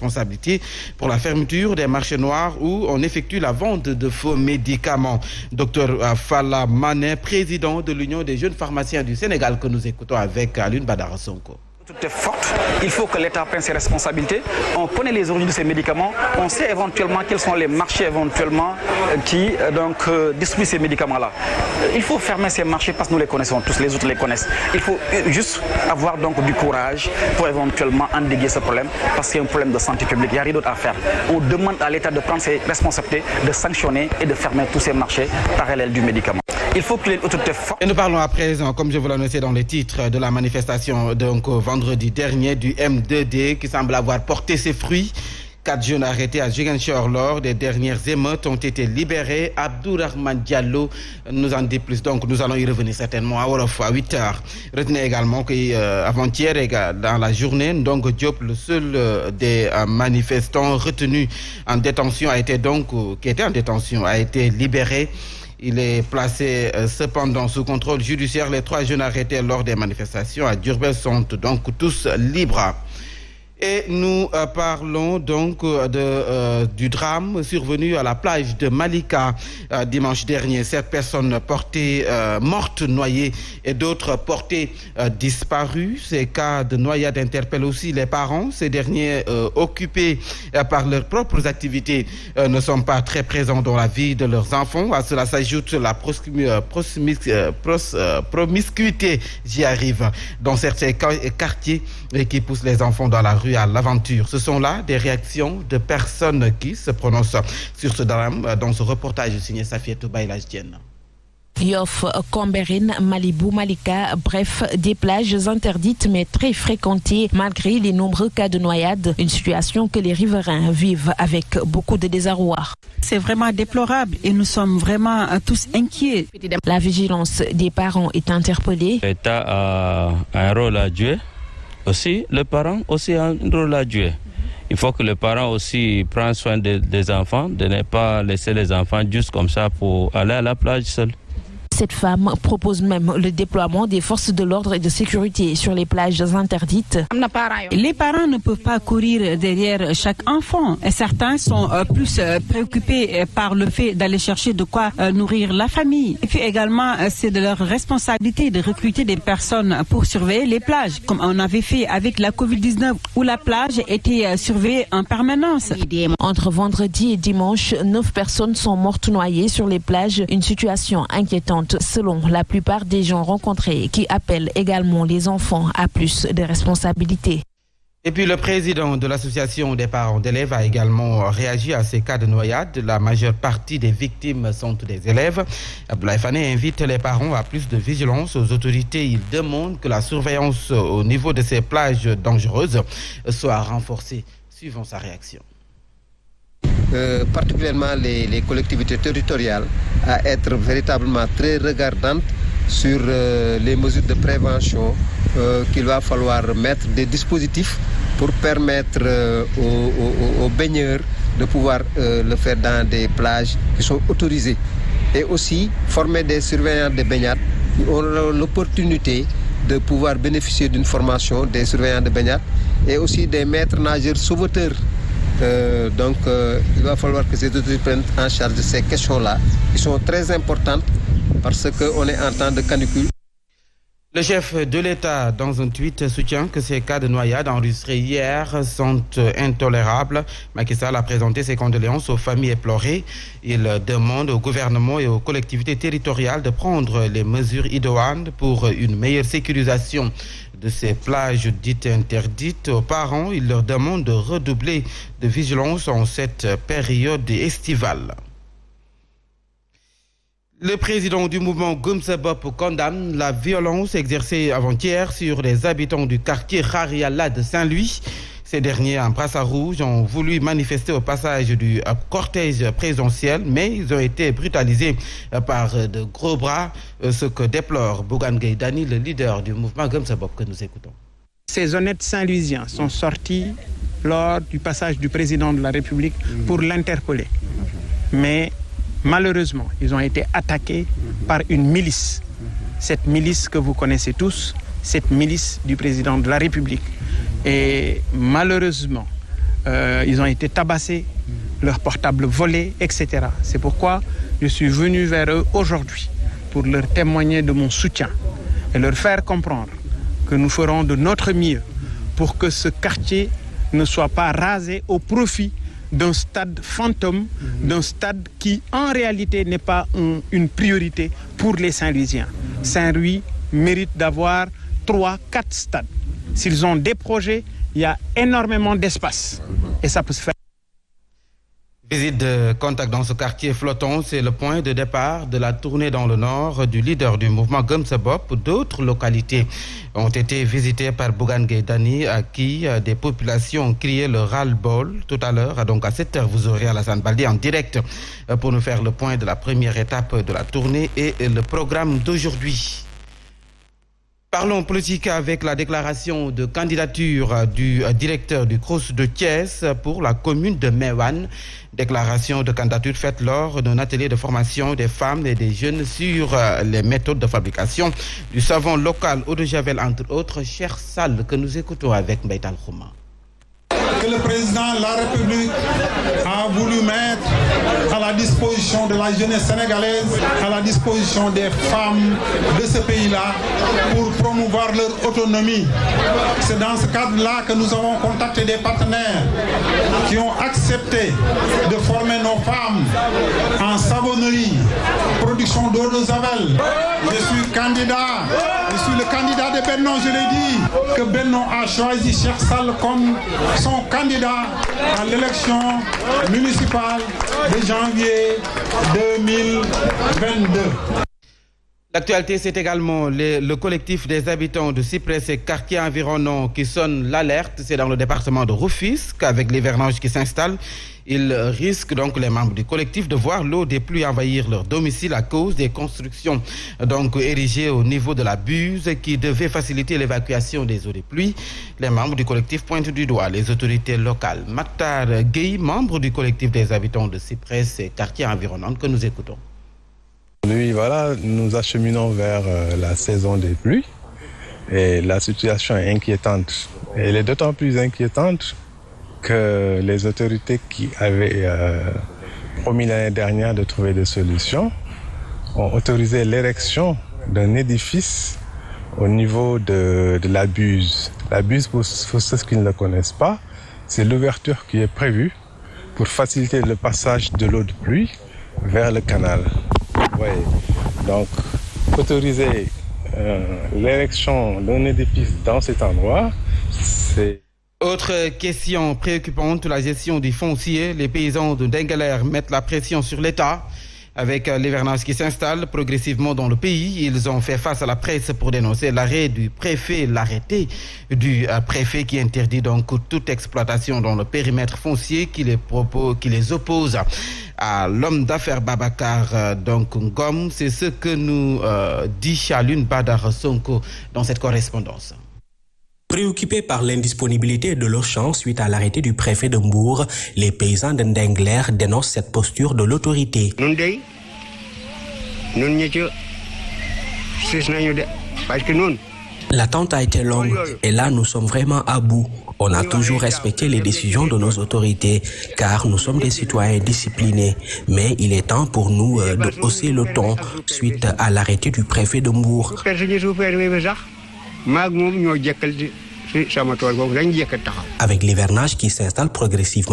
responsabilité pour la fermeture des marchés noirs où on effectue la vente de faux médicaments. Dr Falla Mané, président de l'Union des jeunes pharmaciens du Sénégal, que nous écoutons avec Alioune Badara Sonko. Tout est forte, il faut que l'État prenne ses responsabilités. On connaît les origines de ces médicaments, on sait éventuellement quels sont les marchés éventuellement qui distribuent ces médicaments-là. Il faut fermer ces marchés parce que nous les connaissons tous, les autres les connaissent. Il faut juste avoir donc du courage pour éventuellement endiguer ce problème parce qu'il y a un problème de santé publique, il n'y a rien d'autre à faire. On demande à l'État de prendre ses responsabilités, de sanctionner et de fermer tous ces marchés parallèles du médicament. Il faut qu'il y ait une autorité forte. Et nous parlons à présent, comme je vous l'annonçais dans les titres, de la manifestation donc vendredi dernier du M2D qui semble avoir porté ses fruits. 4 jeunes arrêtés à Ziguinchor lors des dernières émeutes ont été libérés. Abdourahmane Diallo nous en dit plus. Donc nous allons y revenir certainement à Wolof à 8h. Retenez également qu'avant-hier, dans la journée, donc Diop, le seul des manifestants retenus en détention, qui était en détention, a été libéré. Il est placé cependant sous contrôle judiciaire. Les 3 jeunes arrêtés lors des manifestations à Diourbel sont donc tous libres. Et nous parlons donc du drame survenu à la plage de Malika dimanche dernier. 7 personnes mortes noyées et d'autres portées disparues. Ces cas de noyade interpellent aussi les parents. Ces derniers, occupés par leurs propres activités, ne sont pas très présents dans la vie de leurs enfants. À cela s'ajoute la promiscuité, j'y arrive, dans certains quartiers qui poussent les enfants dans la rue à l'aventure. Ce sont là des réactions de personnes qui se prononcent sur ce drame dans ce reportage signé Safietou Baïlajdienne. Yoff, Cambérène, Malibu, Malika, bref, des plages interdites mais très fréquentées malgré les nombreux cas de noyade, une situation que les riverains vivent avec beaucoup de désarroi. C'est vraiment déplorable et nous sommes vraiment tous inquiets. La vigilance des parents est interpellée. L'État a un rôle à jouer. Aussi, le parent aussi a un rôle à jouer. Il faut que le parent aussi prenne soin des enfants, de ne pas laisser les enfants juste comme ça pour aller à la plage seul. Cette femme propose même le déploiement des forces de l'ordre et de sécurité sur les plages interdites. Les parents ne peuvent pas courir derrière chaque enfant. Et certains sont plus préoccupés par le fait d'aller chercher de quoi nourrir la famille. Et puis également, c'est de leur responsabilité de recruter des personnes pour surveiller les plages, comme on avait fait avec la Covid-19, où la plage était surveillée en permanence. Entre vendredi et dimanche, 9 personnes sont mortes noyées sur les plages, une situation inquiétante selon la plupart des gens rencontrés qui appellent également les enfants à plus de responsabilités. Et puis le président de l'association des parents d'élèves a également réagi à ces cas de noyade. La majeure partie des victimes sont des élèves. Abdoulaye Fane invite les parents à plus de vigilance aux autorités. Il demande que la surveillance au niveau de ces plages dangereuses soit renforcée. Suivons sa réaction. Particulièrement les collectivités territoriales, à être véritablement très regardantes sur les mesures de prévention qu'il va falloir mettre des dispositifs pour permettre aux baigneurs de pouvoir le faire dans des plages qui sont autorisées. Et aussi former des surveillants de baignade qui auront l'opportunité de pouvoir bénéficier d'une formation des surveillants de baignade et aussi des maîtres nageurs sauveteurs. Il va falloir que ces autorités prennent en charge ces questions-là, qui sont très importantes parce qu'on est en temps de canicule. Le chef de l'État, dans un tweet, soutient que ces cas de noyade enregistrés hier sont intolérables. Macky Sall a présenté ses condoléances aux familles éplorées. Il demande au gouvernement et aux collectivités territoriales de prendre les mesures idoines pour une meilleure sécurisation de ces plages dites interdites. Aux parents, il leur demande de redoubler de vigilance en cette période estivale. Le président du mouvement Gumsebop condamne la violence exercée avant-hier sur les habitants du quartier Khariala de Saint-Louis. Ces derniers, en brassard rouge, ont voulu manifester au passage du cortège présidentiel, mais ils ont été brutalisés par de gros bras, ce que déplore Bougane Gueye Dany, le leader du mouvement Gumsebop que nous écoutons. Ces honnêtes Saint-Louisiens sont sortis lors du passage du président de la République pour l'interpeller. Mais malheureusement, ils ont été attaqués par une milice. Cette milice que vous connaissez tous, cette milice du président de la République. Et malheureusement, ils ont été tabassés, leurs portables volés, etc. C'est pourquoi je suis venu vers eux aujourd'hui pour leur témoigner de mon soutien et leur faire comprendre que nous ferons de notre mieux pour que ce quartier ne soit pas rasé au profit d'un stade fantôme, d'un stade qui en réalité n'est pas une priorité pour les Saint-Louisiens. Saint-Louis mérite d'avoir 3-4 stades. S'ils ont des projets, il y a énormément d'espace et ça peut se faire. Visite de contact dans ce quartier flottant, c'est le point de départ de la tournée dans le nord du leader du mouvement Gëm Sa Bopp. D'autres localités ont été visitées par Bougane Gueye Dany, à qui des populations ont crié le ras-le-bol tout à l'heure. Donc à 7h, vous aurez Alassane Baldé en direct pour nous faire le point de la première étape de la tournée et le programme d'aujourd'hui. Parlons politique avec la déclaration de candidature du directeur du CROUS de Thiès pour la commune de Meouane. Déclaration de candidature faite lors d'un atelier de formation des femmes et des jeunes sur les méthodes de fabrication du savon local eau de Javel, entre autres. Cher Sall, que nous écoutons avec Mbaïtal Khouma. Que le président de la République a voulu mettre à la disposition de la jeunesse sénégalaise, à la disposition des femmes de ce pays-là pour promouvoir leur autonomie. C'est dans ce cadre-là que nous avons contacté des partenaires qui ont accepté de former nos femmes en savonnerie, production d'eau de Javel. Je suis le candidat de Benno, je l'ai dit, que Benno a choisi Cheikh Sall comme son candidat à l'élection municipale de janvier 2022. L'actualité, c'est également le collectif des habitants de Cyprès et quartiers environnants qui sonne l'alerte. C'est dans le département de Rufisque, avec l'hivernage qui s'installe. Ils risquent donc, les membres du collectif, de voir l'eau des pluies envahir leur domicile à cause des constructions donc érigées au niveau de la buse qui devaient faciliter l'évacuation des eaux des pluies. Les membres du collectif pointent du doigt les autorités locales. Maktar Gueye, membre du collectif des habitants de Cyprès et quartiers environnants, que nous écoutons. Aujourd'hui, voilà, nous acheminons vers la saison des pluies et la situation est inquiétante. Et elle est d'autant plus inquiétante que les autorités qui avaient promis l'année dernière de trouver des solutions ont autorisé l'érection d'un édifice au niveau de la buse. La buse, pour ceux qui ne le connaissent pas, c'est l'ouverture qui est prévue pour faciliter le passage de l'eau de pluie vers le canal. Oui. Donc, autoriser l'érection d'un édifice dans cet endroit, c'est... Autre question préoccupante, la gestion du foncier. Les paysans de Denguelaire mettent la pression sur l'État. Avec l'hivernage qui s'installe progressivement dans le pays, ils ont fait face à la presse pour dénoncer l'arrêté du préfet qui interdit donc toute exploitation dans le périmètre foncier qui les oppose à l'homme d'affaires Babacar Ngom. C'est ce que nous dit Chalune Badar Sonko dans cette correspondance. Préoccupés par l'indisponibilité de leur champ suite à l'arrêté du préfet de Mbour, les paysans de Ndengler dénoncent cette posture de l'autorité. L'attente a été longue et là nous sommes vraiment à bout. On a toujours respecté les décisions de nos autorités car nous sommes des citoyens disciplinés. Mais il est temps pour nous de hausser le ton suite à l'arrêté du préfet de Mbour. Avec l'hivernage qui s'installe progressivement,